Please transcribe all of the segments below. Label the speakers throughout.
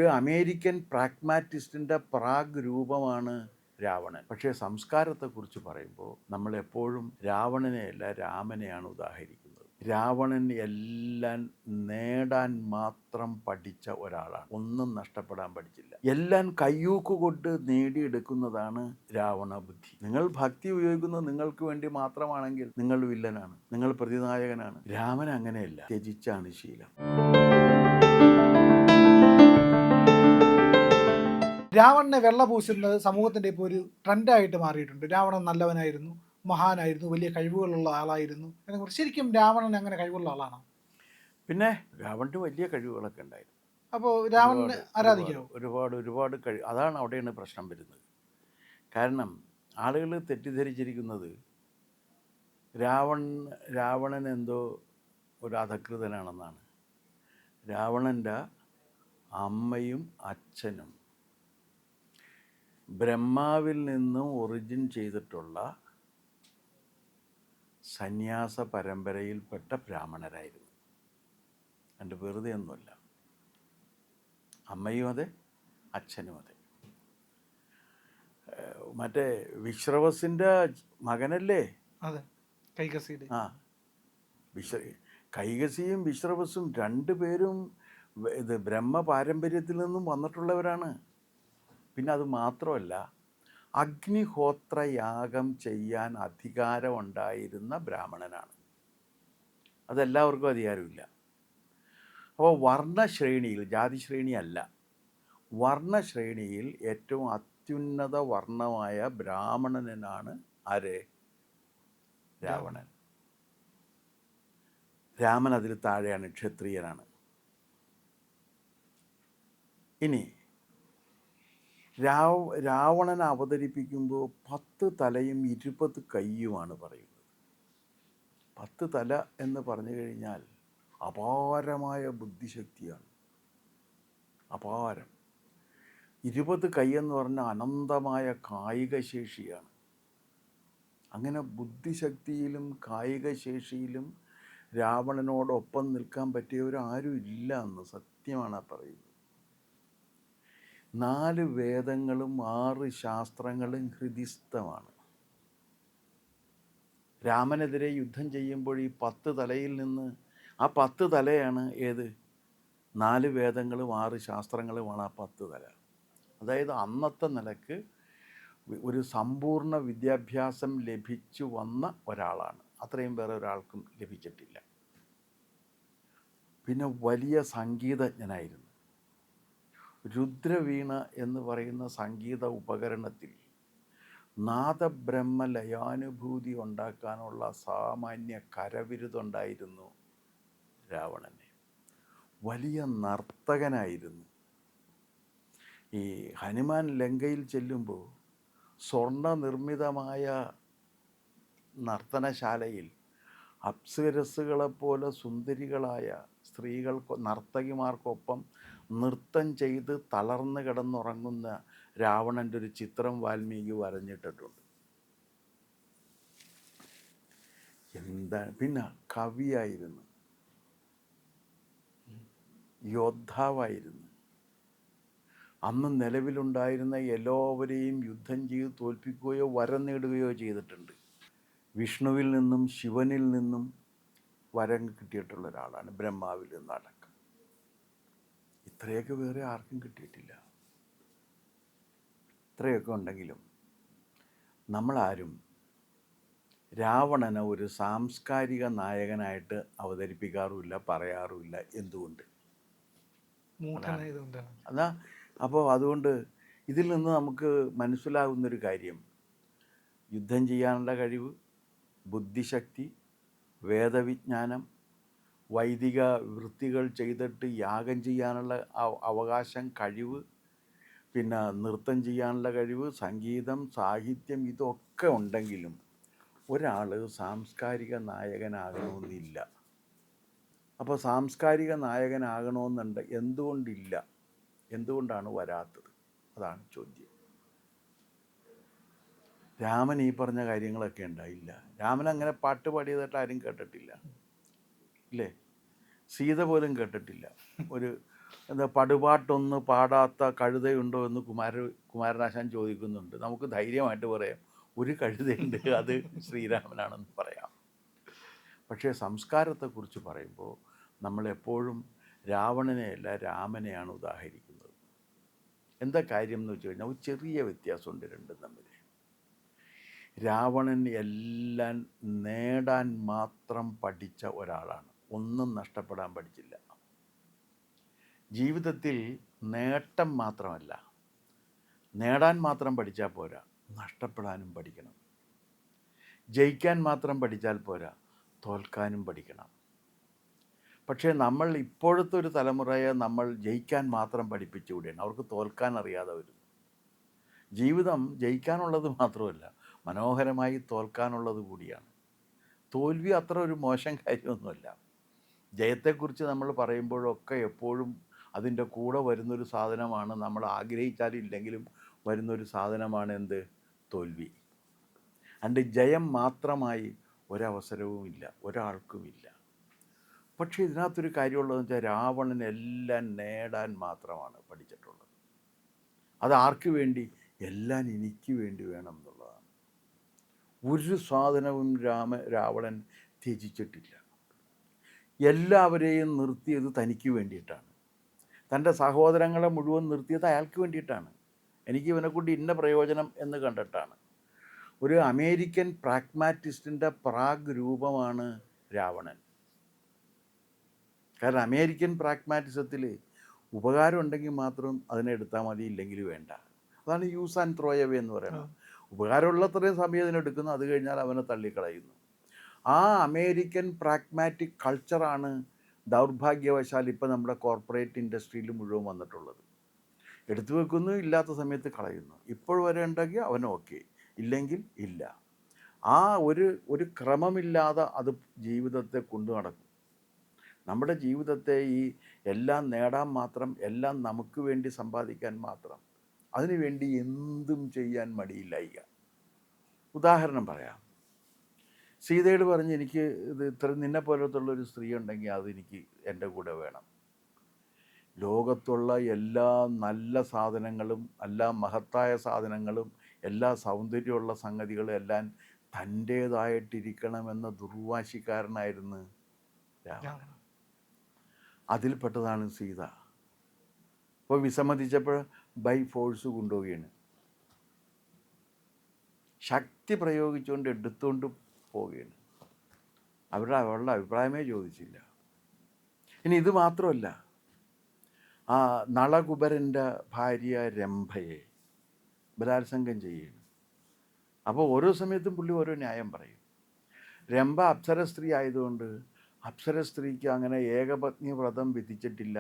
Speaker 1: ഒരു American പ്രാഗ്മാറ്റിസ്റ്റിൻ്റെ Prague രൂപമാണ് രാവണൻ. പക്ഷേ സംസ്കാരത്തെക്കുറിച്ച് പറയുമ്പോൾ നമ്മളെപ്പോഴും രാവണനെയല്ല രാമനെയാണ് ഉദാഹരിക്കുന്നത്. രാവണൻ എല്ലാം നേടാൻ മാത്രം പഠിച്ച ഒരാളാണ്, ഒന്നും നഷ്ടപ്പെടാൻ പഠിച്ചില്ല. എല്ലാം കയ്യൂക്കുകൊണ്ട് നേടിയെടുക്കുന്നതാണ് രാവണ ബുദ്ധി. നിങ്ങൾ ഭക്തി ഉപയോഗിക്കുന്നത് നിങ്ങൾക്ക് വേണ്ടി മാത്രമാണെങ്കിൽ നിങ്ങൾ വില്ലനാണ്, നിങ്ങൾ പ്രതിനായകനാണ്. രാമൻ അങ്ങനെയല്ല, ത്യജിച്ചാണ് ശീലം.
Speaker 2: രാവണനെ വെള്ള പൂശുന്നത് സമൂഹത്തിൻ്റെ ഇപ്പോൾ ഒരു ട്രെൻഡായിട്ട് മാറിയിട്ടുണ്ട്. രാവണൻ നല്ലവനായിരുന്നു, മഹാനായിരുന്നു, വലിയ കഴിവുകളുള്ള ആളായിരുന്നു എന്നെക്കുറിച്ച്. ശരിക്കും രാവണൻ അങ്ങനെ കഴിവുള്ള ആളാണോ?
Speaker 1: പിന്നെ രാവണന് വലിയ കഴിവുകളൊക്കെ ഉണ്ടായിരുന്നു.
Speaker 2: അപ്പോൾ രാവണനെ ആരാധിക്കാവോ?
Speaker 1: ഒരുപാട് അതാണ് അവിടെയാണ് പ്രശ്നം വരുന്നത്. കാരണം ആളുകൾ തെറ്റിദ്ധരിച്ചിരിക്കുന്നത് രാവണൻ എന്തോ ഒരു അധകൃതനാണെന്നാണ്. രാവണൻ്റെ അമ്മയും അച്ഛനും ബ്രഹ്മാവിൽ നിന്നും ഒറിജിൻ ചെയ്തിട്ടുള്ള സന്യാസ പരമ്പരയിൽപ്പെട്ട ബ്രാഹ്മണരായിരുന്നു. എൻ്റെ വെറുതെ ഒന്നുമല്ല. അമ്മയും അതെ, അച്ഛനും അതെ. മറ്റേ വിശ്രവസിൻ്റെ മകനല്ലേ?
Speaker 2: അതെ, കൈകസിയുടെ.
Speaker 1: കൈകസിയും വിശ്രവസും രണ്ടുപേരും ഇത് ബ്രഹ്മ പാരമ്പര്യത്തിൽ നിന്നും വന്നിട്ടുള്ളവരാണ്. പിന്നെ അത് മാത്രമല്ല, അഗ്നിഹോത്രയാഗം ചെയ്യാൻ അധികാരമുണ്ടായിരുന്ന ബ്രാഹ്മണനാണ്. അതെല്ലാവർക്കും അധികാരമില്ല. അപ്പോൾ വർണ്ണശ്രേണിയിൽ, ജാതിശ്രേണിയല്ല, വർണ്ണശ്രേണിയിൽ ഏറ്റവും അത്യുന്നത വർണ്ണമായ ബ്രാഹ്മണനാണ് ആര്? രാവണൻ. രാമൻ അതിൽ താഴെയാണ്, ക്ഷത്രിയനാണ്. ഇനി രാവണനെ അവതരിപ്പിക്കുമ്പോൾ 10 തലയും 20 കൈയുമാണ് പറയുന്നത്. 10 തല എന്ന് പറഞ്ഞു കഴിഞ്ഞാൽ അപാരമായ ബുദ്ധിശക്തിയാണ്, അപാരം. 20 കൈ എന്ന് പറഞ്ഞാൽ അനന്തമായ കായിക ശേഷിയാണ്. അങ്ങനെ ബുദ്ധിശക്തിയിലും കായിക ശേഷിയിലും രാവണനോടൊപ്പം നിൽക്കാൻ പറ്റിയവരാരും ഇല്ല എന്ന് സത്യമാണ് പറയുന്നത്. 4 വേദങ്ങളും 6 ശാസ്ത്രങ്ങളും ഹൃദിസ്ഥമാണ്. രാമനെതിരെ യുദ്ധം ചെയ്യുമ്പോൾ ഈ 10 തലയിൽ നിന്ന് ആ 10 തലയാണ് ഏത്? 4 വേദങ്ങളും 6 ശാസ്ത്രങ്ങളുമാണ് ആ 10 തല. അതായത് അന്നത്തെ നിലക്ക് ഒരു സമ്പൂർണ്ണ വിദ്യാഭ്യാസം ലഭിച്ചു വന്ന ഒരാളാണ്. അത്രയും വേറെ ഒരാൾക്കും ലഭിച്ചിട്ടില്ല. പിന്നെ വലിയ സംഗീതജ്ഞനായിരുന്നു. രുദ്രവീണ എന്ന് പറയുന്ന സംഗീത ഉപകരണത്തിൽ നാദബ്രഹ്മ ലയാനുഭൂതി ഉണ്ടാക്കാനുള്ള സാമാന്യ കരവിരുതുണ്ടായിരുന്നു രാവണന്. വലിയ നർത്തകനായിരുന്നു. ഈ ഹനുമാൻ ലങ്കയിൽ ചെല്ലുമ്പോൾ സ്വർണ്ണ നിർമ്മിതമായ നർത്തനശാലയിൽ അപ്സരസ്സുകളെപ്പോലെ സുന്ദരികളായ സ്ത്രീകൾ, നർത്തകിമാർക്കൊപ്പം നൃത്തം ചെയ്ത് തളർന്നു കിടന്നുറങ്ങുന്ന രാവണൻ്റെ ഒരു ചിത്രം വാൽമീകി വരഞ്ഞിട്ടിട്ടുണ്ട്. പിന്നെ കവിയായിരുന്നു, യോദ്ധാവായിരുന്നു. അന്ന് നിലവിലുണ്ടായിരുന്ന എല്ലാവരെയും യുദ്ധം ചെയ്ത് തോൽപ്പിക്കുകയോ വരം നേടുകയോ ചെയ്തിട്ടുണ്ട്. വിഷ്ണുവിൽ നിന്നും ശിവനിൽ നിന്നും വരം കിട്ടിയിട്ടുള്ള ഒരാളാണ്, ബ്രഹ്മാവിൽ നിന്നടക്കം. ഇത്രയൊക്കെ വേറെ ആർക്കും കിട്ടിയിട്ടില്ല. ഇത്രയൊക്കെ ഉണ്ടെങ്കിലും നമ്മളാരും രാവണനെ ഒരു സാംസ്കാരിക നായകനായിട്ട് അവതരിപ്പിക്കാറുമില്ല, പറയാറുമില്ല. എന്തുകൊണ്ട്? അതാ. അപ്പോൾ അതുകൊണ്ട് ഇതിൽ നിന്ന് നമുക്ക് മനസ്സിലാകുന്നൊരു കാര്യം, യുദ്ധം ചെയ്യാനുള്ള കഴിവ്, ബുദ്ധിശക്തി, വേദവിജ്ഞാനം, വൈദിക വൃത്തികൾ ചെയ്തിട്ട് യാഗം ചെയ്യാനുള്ള അവകാശം, കഴിവ്, പിന്നെ നൃത്തം ചെയ്യാനുള്ള കഴിവ്, സംഗീതം, സാഹിത്യം, ഇതൊക്കെ ഉണ്ടെങ്കിലും ഒരാൾ സാംസ്കാരിക നായകനാകണമെന്നില്ല. അപ്പോൾ സാംസ്കാരിക നായകനാകണമെന്നുണ്ട്, എന്തുകൊണ്ടില്ല? എന്തുകൊണ്ടാണ് വരാത്തത്? അതാണ് ചോദ്യം. രാമൻ ഈ പറഞ്ഞ കാര്യങ്ങളൊക്കെ ഉണ്ടായില്ല. രാമൻ അങ്ങനെ പാട്ട് പാടിയതായിട്ട് ആരും കേട്ടിട്ടില്ല, ഇല്ലേ? സീത പോലും കേട്ടിട്ടില്ല. എന്താ പടുപാട്ടൊന്ന് പാടാത്ത കഴുതയുണ്ടോ എന്ന് കുമാരനാശാൻ ചോദിക്കുന്നുണ്ട്. നമുക്ക് ധൈര്യമായിട്ട് പറയാം ഒരു കഴുതയുണ്ട്, അത് ശ്രീരാമനാണെന്ന് പറയാം. പക്ഷേ സംസ്കാരത്തെക്കുറിച്ച് പറയുമ്പോൾ നമ്മളെപ്പോഴും രാവണനെയല്ല രാമനെയാണ് ഉദാഹരിക്കുന്നത്. എന്താ കാര്യം എന്ന് വെച്ച് കഴിഞ്ഞാൽ ഒരു ചെറിയ വ്യത്യാസമുണ്ട് രണ്ടും തമ്മിൽ. രാവണൻ എല്ലാം നേടാൻ മാത്രം പഠിച്ച ഒരാളാണ്, ഒന്നും നഷ്ടപ്പെടാൻ പഠിച്ചില്ല. ജീവിതത്തിൽ നേട്ടം മാത്രമല്ല, നേടാൻ മാത്രം പഠിച്ചാൽ പോരാ, നഷ്ടപ്പെടാനും പഠിക്കണം. ജയിക്കാൻ മാത്രം പഠിച്ചാൽ പോരാ, തോൽക്കാനും പഠിക്കണം. പക്ഷേ നമ്മൾ ഇപ്പോഴത്തെ ഒരു തലമുറയെ നമ്മൾ ജയിക്കാൻ മാത്രം പഠിപ്പിച്ചുകൂടിയാണ്, അവർക്ക് തോൽക്കാൻ അറിയാതെ വരും. ജീവിതം ജയിക്കാനുള്ളത് മാത്രമല്ല, മനോഹരമായി തോൽക്കാനുള്ളത് കൂടിയാണ്. തോൽവി അത്ര ഒരു മോശം കാര്യമൊന്നുമല്ല. ജയത്തെക്കുറിച്ച് നമ്മൾ പറയുമ്പോഴൊക്കെ എപ്പോഴും അതിൻ്റെ കൂടെ വരുന്നൊരു സാധനമാണ്, നമ്മൾ ആഗ്രഹിച്ചാലില്ലെങ്കിലും വരുന്നൊരു സാധനമാണ് എന്ത്? തോൽവി. അണ്ട് ജയം മാത്രമായി ഒരവസരവുമില്ല, ഒരാൾക്കുമില്ല. പക്ഷേ ഇതിനകത്തൊരു കാര്യമുള്ളതെന്ന് വെച്ചാൽ രാവണൻ എല്ലാം നേടാൻ മാത്രമാണ് പഠിച്ചിട്ടുള്ളത്. അത് ആർക്ക് വേണ്ടി? എല്ലാം എനിക്ക് വേണ്ടി വേണം എന്നുള്ളതാണ്. ഒരു സാധനവും രാവണൻ ത്യജിച്ചിട്ടില്ല. എല്ലാവരെയും നിർത്തിയത് തനിക്ക് വേണ്ടിയിട്ടാണ്. തൻ്റെ സഹോദരങ്ങളെ മുഴുവൻ നിർത്തിയത് അയാൾക്ക് വേണ്ടിയിട്ടാണ്. എനിക്ക് ഇവനെക്കൊണ്ട് ഇന്ന പ്രയോജനം എന്ന് കണ്ടിട്ടാണ്. ഒരു അമേരിക്കൻ പ്രാഗ്മാറ്റിസ്റ്റിൻ്റെ പ്രാഗ് രൂപമാണ് രാവണൻ. കാരണം അമേരിക്കൻ പ്രാഗ്മാറ്റിസത്തിൽ ഉപകാരം ഉണ്ടെങ്കിൽ മാത്രം അതിനെ എടുത്താൽ മതി, ഇല്ലെങ്കിൽ വേണ്ട. അതാണ് യൂസ് ആൻഡ് ത്രോ അവേ എന്ന് പറയുന്നത്. ഉപകാരമുള്ളത്രയും സമയം അതിനെടുക്കുന്നു, അത് കഴിഞ്ഞാൽ അവനെ തള്ളിക്കളയുന്നു. ആ അമേരിക്കൻ പ്രാഗ്മാറ്റിക് കൾച്ചറാണ് ദൗർഭാഗ്യവശാൽ ഇപ്പോൾ നമ്മുടെ കോർപ്പറേറ്റ് ഇൻഡസ്ട്രിയിൽ മുഴുവൻ വന്നിട്ടുള്ളത്. എടുത്തു വെക്കുന്നു, ഇല്ലാത്ത സമയത്ത് കളയുന്നു. ഇപ്പോൾ വരെ ഉണ്ടെങ്കിൽ അവൻ ഓക്കെ, ഇല്ലെങ്കിൽ ഇല്ല. ആ ഒരു ക്രമമില്ലാതെ അത് ജീവിതത്തെ കൊണ്ടു നടക്കും. നമ്മുടെ ജീവിതത്തെ ഈ എല്ലാം നേടാൻ മാത്രം, എല്ലാം നമുക്ക് വേണ്ടി സമ്പാദിക്കാൻ മാത്രം, അതിനുവേണ്ടി എന്തും ചെയ്യാൻ മടിയില്ലായിക. ഉദാഹരണം പറയാം. സീതയോട് പറഞ്ഞ് എനിക്ക് ഇത് ഇത്ര നിന്നെ പോലത്തുള്ളൊരു സ്ത്രീ ഉണ്ടെങ്കിൽ അതെനിക്ക് എൻ്റെ കൂടെ വേണം. ലോകത്തുള്ള എല്ലാ നല്ല സാധനങ്ങളും, എല്ലാ മഹത്തായ സാധനങ്ങളും, എല്ലാ സൗന്ദര്യമുള്ള സംഗതികളും എല്ലാം തൻ്റേതായിട്ടിരിക്കണമെന്ന ദുർവാശിക്കാരനായിരുന്നു രാവണൻ. അതിൽപ്പെട്ടതാണ് സീത. അപ്പോൾ വിസമ്മതിച്ചപ്പോൾ ബൈ ഫോഴ്സ് കൊണ്ടുപോവുകയാണ്, ശക്തി പ്രയോഗിച്ചുകൊണ്ട് എടുത്തുകൊണ്ട് പോവുകയാണ്. അവരുടെ അഭിപ്രായമേ ചോദിച്ചില്ല. ഇനി ഇത് മാത്രമല്ല, ആ നളകുബരൻ്റെ ഭാര്യ രംഭയെ ബലാത്സംഗം ചെയ്യുകയാണ്. അപ്പോൾ ഓരോ സമയത്തും പുള്ളി ഓരോ ന്യായം പറയും. രംഭ അപ്സര സ്ത്രീ ആയതുകൊണ്ട് അപ്സര സ്ത്രീക്ക് അങ്ങനെ ഏകപത്നി വ്രതം വിധിച്ചിട്ടില്ല,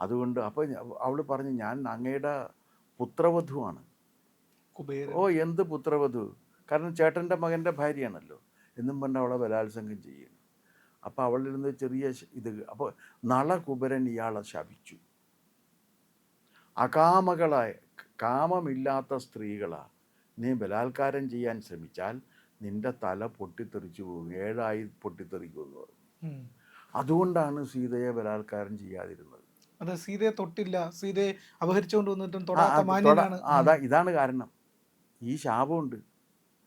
Speaker 1: അതുകൊണ്ട് അപ്പോൾ അവൾ പറഞ്ഞു ഞാൻ അങ്ങയുടെ പുത്രവധുവാണ്. ഓ എന്ത് പുത്രവധു, കാരണം ചേട്ടൻ്റെ മകൻ്റെ ഭാര്യയാണല്ലോ എന്നും പറഞ്ഞ് അവളെ ബലാത്സംഗം ചെയ്യുന്നു. അപ്പോൾ അവളിൽ നിന്ന് ചെറിയ ഇത്, അപ്പോൾ നളകുബരൻ ഇയാളെ ശപിച്ചു. അകാമകളായ, കാമമില്ലാത്ത സ്ത്രീകളാ നീ ബലാത്കാരം ചെയ്യാൻ ശ്രമിച്ചാൽ നിൻ്റെ തല പൊട്ടിത്തെറിച്ചു പോകും, 7 പൊട്ടിത്തെറിക്കുമെന്ന് പറഞ്ഞു. അതുകൊണ്ടാണ് സീതയെ ബലാത്കാരം ചെയ്യാതിരുന്നത്.
Speaker 2: അത് സീതയെ തൊട്ടില്ല, സീതയെ അപഹരിച്ചുകൊണ്ട് വന്നിട്ടും തൊടാത്ത മാന്യനാണ്.
Speaker 1: ഇതാണ് കാരണം. ഈ ശാപമുണ്ട്.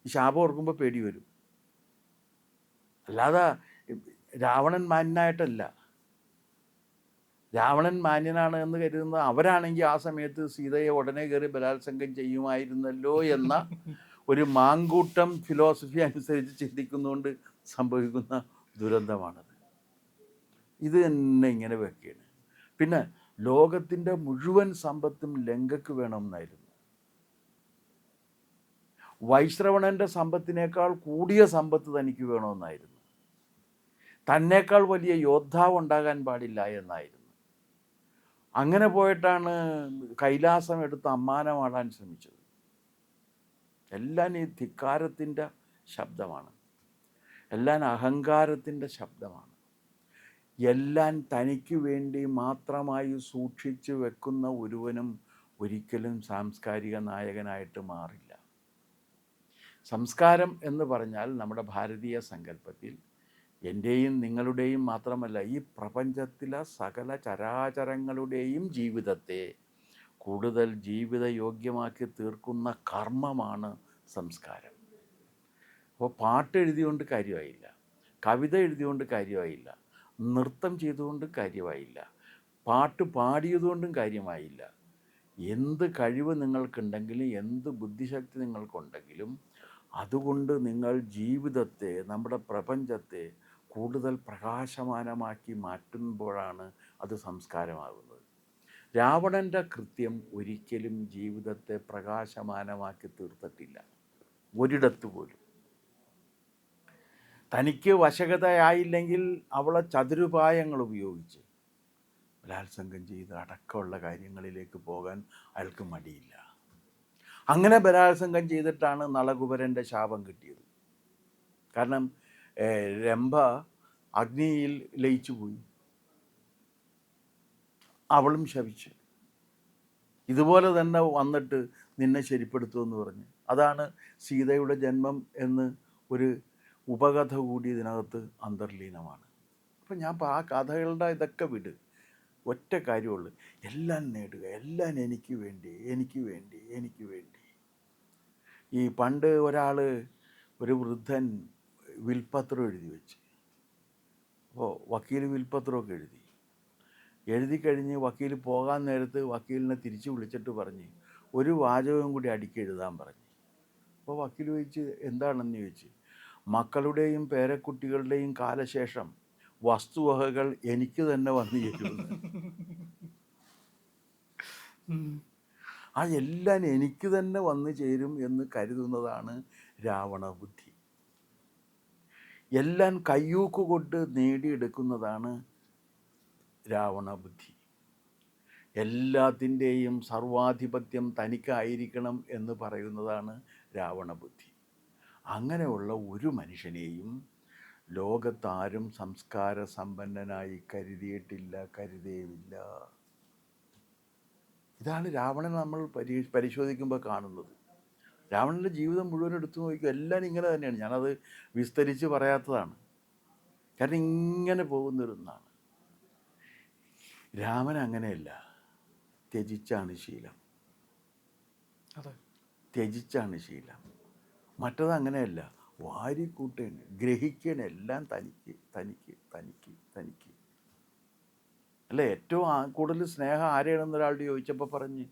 Speaker 1: ഈ ശാപം ഓർക്കുമ്പോൾ പേടി വരും. അല്ലാതെ രാവണൻ മാന്യനായിട്ടല്ല. രാവണൻ മാന്യനാണ് എന്ന് കരുതുന്നത് അവരാണെങ്കിൽ ആ സമയത്ത് സീതയെ ഉടനെ കയറി ബലാത്സംഗം ചെയ്യുമായിരുന്നല്ലോ എന്ന ഒരു മാങ്കൂട്ടം ഫിലോസഫി അനുസരിച്ച് ചിന്തിക്കുന്നതുകൊണ്ട് സംഭവിക്കുന്ന ദുരന്തമാണത്. ഇത് തന്നെ ഇങ്ങനെ വെക്കുകയാണ്. പിന്നെ ലോകത്തിൻ്റെ മുഴുവൻ സമ്പത്തും ലങ്കയ്ക്ക് വേണമെന്നായിരുന്നു. വൈശ്രവണൻ്റെ സമ്പത്തിനേക്കാൾ കൂടിയ സമ്പത്ത് തനിക്ക് വേണമെന്നായിരുന്നു. തന്നേക്കാൾ വലിയ യോദ്ധാവ് ഉണ്ടാകാൻ പാടില്ല എന്നായിരുന്നു. അങ്ങനെ പോയിട്ടാണ് കൈലാസം എടുത്ത് അമ്മാനമാടാൻ ശ്രമിച്ചത്. എല്ലാം ഈ ധിക്കാരത്തിൻ്റെ ശബ്ദമാണ്, എല്ലാം അഹങ്കാരത്തിൻ്റെ ശബ്ദമാണ്. എല്ലാം തനിക്ക് വേണ്ടി മാത്രമായി സൂക്ഷിച്ചു വെക്കുന്ന ഒരുവനും ഒരിക്കലും സാംസ്കാരിക നായകനായിട്ട് മാറില്ല. സംസ്കാരം എന്ന് പറഞ്ഞാൽ നമ്മുടെ ഭാരതീയ സങ്കല്പത്തിൽ എൻ്റെയും നിങ്ങളുടെയും മാത്രമല്ല, ഈ പ്രപഞ്ചത്തിലെ സകല ചരാചരങ്ങളുടെയും ജീവിതത്തെ കൂടുതൽ ജീവിതയോഗ്യമാക്കി തീർക്കുന്ന കർമ്മമാണ് സംസ്കാരം. അപ്പോൾ പാട്ട് എഴുതിയുകൊണ്ട് കാര്യമായില്ല, കവിത എഴുതിയുകൊണ്ട് കാര്യമായില്ല, നൃത്തം ചെയ്തുകൊണ്ട് കാര്യമായില്ല, പാട്ട് പാടിയതുകൊണ്ടും കാര്യമായില്ല. എന്ത് കഴിവ് നിങ്ങൾക്കുണ്ടെങ്കിലും എന്ത് ബുദ്ധിശക്തി നിങ്ങൾക്കുണ്ടെങ്കിലും അതുകൊണ്ട് നിങ്ങൾ ജീവിതത്തെ, നമ്മുടെ പ്രപഞ്ചത്തെ കൂടുതൽ പ്രകാശമാനമാക്കി മാറ്റുമ്പോഴാണ് അത് സംസ്കാരമാകുന്നത്. രാവണൻ്റെ കൃത്യം ഒരിക്കലും ജീവിതത്തെ പ്രകാശമാനമാക്കി തീർത്തിട്ടില്ല, ഒരിടത്ത് പോലും. തനിക്ക് വശകതയായില്ലെങ്കിൽ അവളെ ചതുരുപായങ്ങൾ ഉപയോഗിച്ച് ബലാത്സംഗം ചെയ്ത് അടക്കമുള്ള കാര്യങ്ങളിലേക്ക് പോകാൻ അയാൾക്ക് മടിയില്ല. അങ്ങനെ ബലാത്സംഗം ചെയ്തിട്ടാണ് നളകുബരൻ്റെ ശാപം കിട്ടിയത്. കാരണം രംഭ അഗ്നിയിൽ ലയിച്ചു പോയി, അവളും ശപിച്ചു. ഇതുപോലെ തന്നെ വന്നിട്ട് നിന്നെ ശരിപ്പെടുത്തുമെന്ന് പറഞ്ഞ്, അതാണ് സീതയുടെ ജന്മം എന്ന് ഒരു ഉപകഥ കൂടി ഇതിനകത്ത് അന്തർലീനമാണ്. അപ്പം ഞാൻ ആ കഥകളുടെ ഇതൊക്കെ വിട്, ഒറ്റ കാര്യമുള്ളൂ, എല്ലാം നേടുക, എല്ലാം എനിക്ക് വേണ്ടി, എനിക്ക് വേണ്ടി, എനിക്ക് വേണ്ടി. ഈ പണ്ട് ഒരു വൃദ്ധൻ വിൽപ്പത്രം എഴുതി വെച്ച്, അപ്പോൾ വക്കീൽ വിൽപ്പത്രമൊക്കെ എഴുതി കഴിഞ്ഞ് വക്കീൽ പോകാൻ നേരത്ത് വക്കീലിനെ തിരിച്ച് വിളിച്ചിട്ട് പറഞ്ഞ് ഒരു വാചകം കൂടി അടിക്ക് എഴുതാൻ പറഞ്ഞു. അപ്പോൾ വക്കീൽ ചോദിച്ച് എന്താണെന്ന് ചോദിച്ച്, മക്കളുടെയും പേരക്കുട്ടികളുടെയും കാലശേഷം വസ്തുവകകൾ എനിക്ക് തന്നെ വന്നു ചേരുന്നു. ആ എല്ലാം എനിക്ക് തന്നെ വന്നു ചേരും എന്ന് കരുതുന്നതാണ് രാവണ ബുദ്ധി. എല്ലാം കയ്യൂക്കുകൊണ്ട് നേടിയെടുക്കുന്നതാണ് രാവണ ബുദ്ധി. എല്ലാത്തിൻ്റെയും സർവാധിപത്യം തനിക്കായിരിക്കണം എന്ന് പറയുന്നതാണ് രാവണ ബുദ്ധി. അങ്ങനെയുള്ള ഒരു മനുഷ്യനെയും ലോകത്താരും സംസ്കാര സമ്പന്നനായി കരുതിയിട്ടില്ല, കരുതേയില്ല. ഇതാണ് രാവണൻ നമ്മൾ പരിശോധിക്കുമ്പോൾ കാണുന്നത്. രാവണൻ്റെ ജീവിതം മുഴുവൻ എടുത്തു നോക്കിക്കും, എല്ലാം ഇങ്ങനെ തന്നെയാണ്. ഞാനത് വിസ്തരിച്ച് പറയാത്തതാണ്, കാരണം ഇങ്ങനെ പോകുന്നൊരുന്നാണ്. രാമൻ അങ്ങനെയല്ല, ത്യജിച്ചാണ് ശീലം, ത്യജിച്ചാണ് ശീലം. മറ്റത് അങ്ങനെയല്ല, വാരിക്കൂട്ടേണ്, ഗ്രഹിക്കണ, എല്ലാം തനിക്ക് തനിക്ക് തനിക്ക് തനിക്ക്. അല്ല, ഏറ്റവും കൂടുതൽ സ്നേഹം ആരെയാണെന്ന് ഒരാളോട് ചോദിച്ചപ്പോൾ പറഞ്ഞ്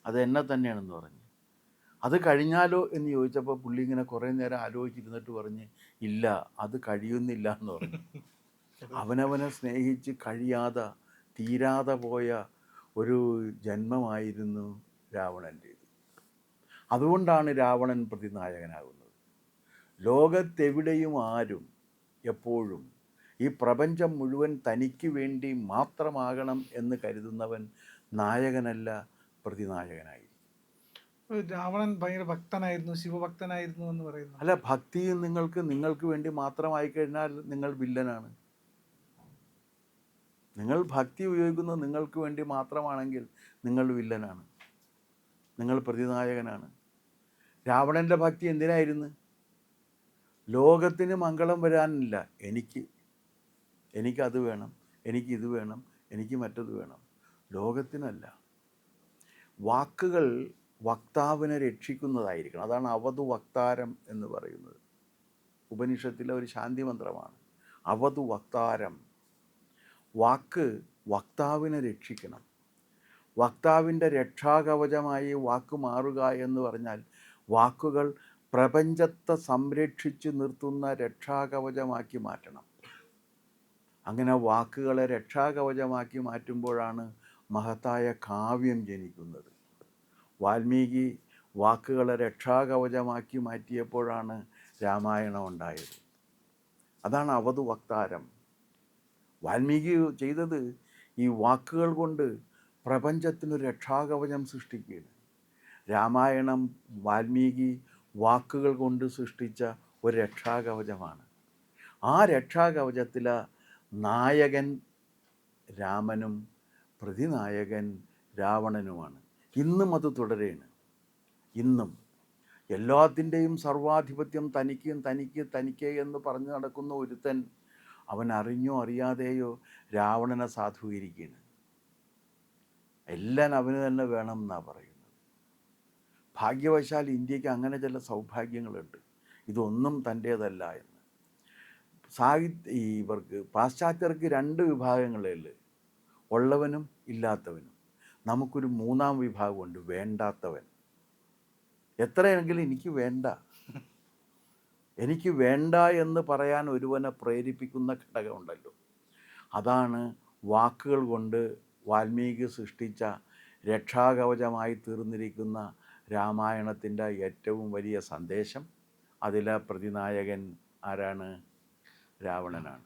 Speaker 1: അത് എന്നെ തന്നെയാണെന്ന് പറഞ്ഞ്. അത് കഴിഞ്ഞാലോ എന്ന് ചോദിച്ചപ്പോൾ പുള്ളി ഇങ്ങനെ കുറേ നേരം ആലോചിച്ചിരുന്നിട്ട് പറഞ്ഞ് ഇല്ല, അത് കഴിയുന്നില്ല എന്ന് പറഞ്ഞു. അവനവനെ സ്നേഹിച്ച് കഴിയാതെ തീരാതെ പോയ ഒരു ജന്മമായിരുന്നു രാവണൻ്റേത്. അതുകൊണ്ടാണ് രാവണൻ പ്രതിനായകനാകുന്നത്. ലോകത്തെവിടെയും ആരും എപ്പോഴും ഈ പ്രപഞ്ചം മുഴുവൻ തനിക്ക് വേണ്ടി മാത്രമാകണം എന്ന് കരുതുന്നവൻ നായകനല്ല, പ്രതിനായകനായി.
Speaker 2: രാവണൻ ഭയങ്കര ഭക്തനായിരുന്നു, ശിവഭക്തനായിരുന്നു എന്ന് പറയുന്നു.
Speaker 1: അല്ല, ഭക്തി നിങ്ങൾക്ക് വേണ്ടി മാത്രമായി കഴിഞ്ഞാൽ നിങ്ങൾ വില്ലനാണ്. നിങ്ങൾ ഭക്തി ഉപയോഗിക്കുന്നത് നിങ്ങൾക്ക് വേണ്ടി മാത്രമാണെങ്കിൽ നിങ്ങൾ വില്ലനാണ്, നിങ്ങൾ പ്രതിനായകനാണ്. രാവണൻ്റെ ഭക്തി എന്തിനായിരുന്നു? ലോകത്തിന് മംഗളം വരാനില്ല, എനിക്കത് വേണം, എനിക്കിത് വേണം, എനിക്ക് മറ്റത് വേണം. ലോകത്തിനല്ല. വാക്കുകൾ വക്താവിനെ രക്ഷിക്കുന്നതായിരിക്കണം. അതാണ് അവധു വക്താരം എന്ന് പറയുന്നത്. ഉപനിഷത്തിലെ ഒരു ശാന്തി മന്ത്രമാണ് അവധു വക്താരം. വാക്ക് വക്താവിനെ രക്ഷിക്കണം. വക്താവിൻ്റെ രക്ഷാകവചമായി വാക്ക് മാറുക എന്ന് പറഞ്ഞാൽ വാക്കുകൾ പ്രപഞ്ചത്തെ സംരക്ഷിച്ച് നിർത്തുന്ന രക്ഷാകവചമാക്കി മാറ്റണം. അങ്ങനെ വാക്കുകളെ രക്ഷാകവചമാക്കി മാറ്റുമ്പോഴാണ് മഹത്തായ കാവ്യം ജനിക്കുന്നത്. വാൽമീകി വാക്കുകളെ രക്ഷാകവചമാക്കി മാറ്റിയപ്പോഴാണ് രാമായണം ഉണ്ടായത്. അതാണ് അവധു വക്താരം. വാൽമീകി ചെയ്തത് ഈ വാക്കുകൾ കൊണ്ട് പ്രപഞ്ചത്തിനൊരു രക്ഷാകവചം സൃഷ്ടിക്കുകയാണ്. രാമായണം വാൽമീകി വാക്കുകൾ കൊണ്ട് സൃഷ്ടിച്ച ഒരു രക്ഷാകവചമാണ്. ആ രക്ഷാകവചത്തിലെ നായകൻ രാമനും പ്രതിനായകൻ രാവണനുമാണ്. ഇന്നും അത് തുടരുകയാണ്. ഇന്നും എല്ലാത്തിൻ്റെയും സർവാധിപത്യം തനിക്ക് തനിക്ക് തനിക്ക് എന്ന് പറഞ്ഞു നടക്കുന്ന ഒരുത്തൻ അവൻ അറിഞ്ഞോ അറിയാതെയോ രാവണനെ സാധൂകരിക്കുകയാണ്. എല്ലാം അവന് തന്നെ വേണം എന്നാണ് പറയുന്നത്. ഭാഗ്യവശാൽ ഇന്ത്യക്ക് അങ്ങനെ ചില സൗഭാഗ്യങ്ങളുണ്ട്. ഇതൊന്നും തൻ്റേതല്ല എന്ന്. ഇവർക്ക് പാശ്ചാത്യർക്ക് 2 വിഭാഗങ്ങളേ ഉള്ളൂ, ഉള്ളവനും ഇല്ലാത്തവനും. നമുക്കൊരു 3-ാം വിഭാഗമുണ്ട്, വേണ്ടാത്തവൻ. എത്രയാണെങ്കിലും എനിക്ക് വേണ്ട എന്ന് പറയാൻ ഒരുവനെ പ്രേരിപ്പിക്കുന്ന ഘടകമുണ്ടല്ലോ. അതാണ് വാക്കുകൾ കൊണ്ട് വാൽമീകി സൃഷ്ടിച്ച രക്ഷാകവചമായി തീർന്നിരിക്കുന്ന രാമായണത്തിൻ്റെ ഏറ്റവും വലിയ സന്ദേശം. അതിലെ പ്രതിനായകൻ ആരാണ്? രാവണനാണ്.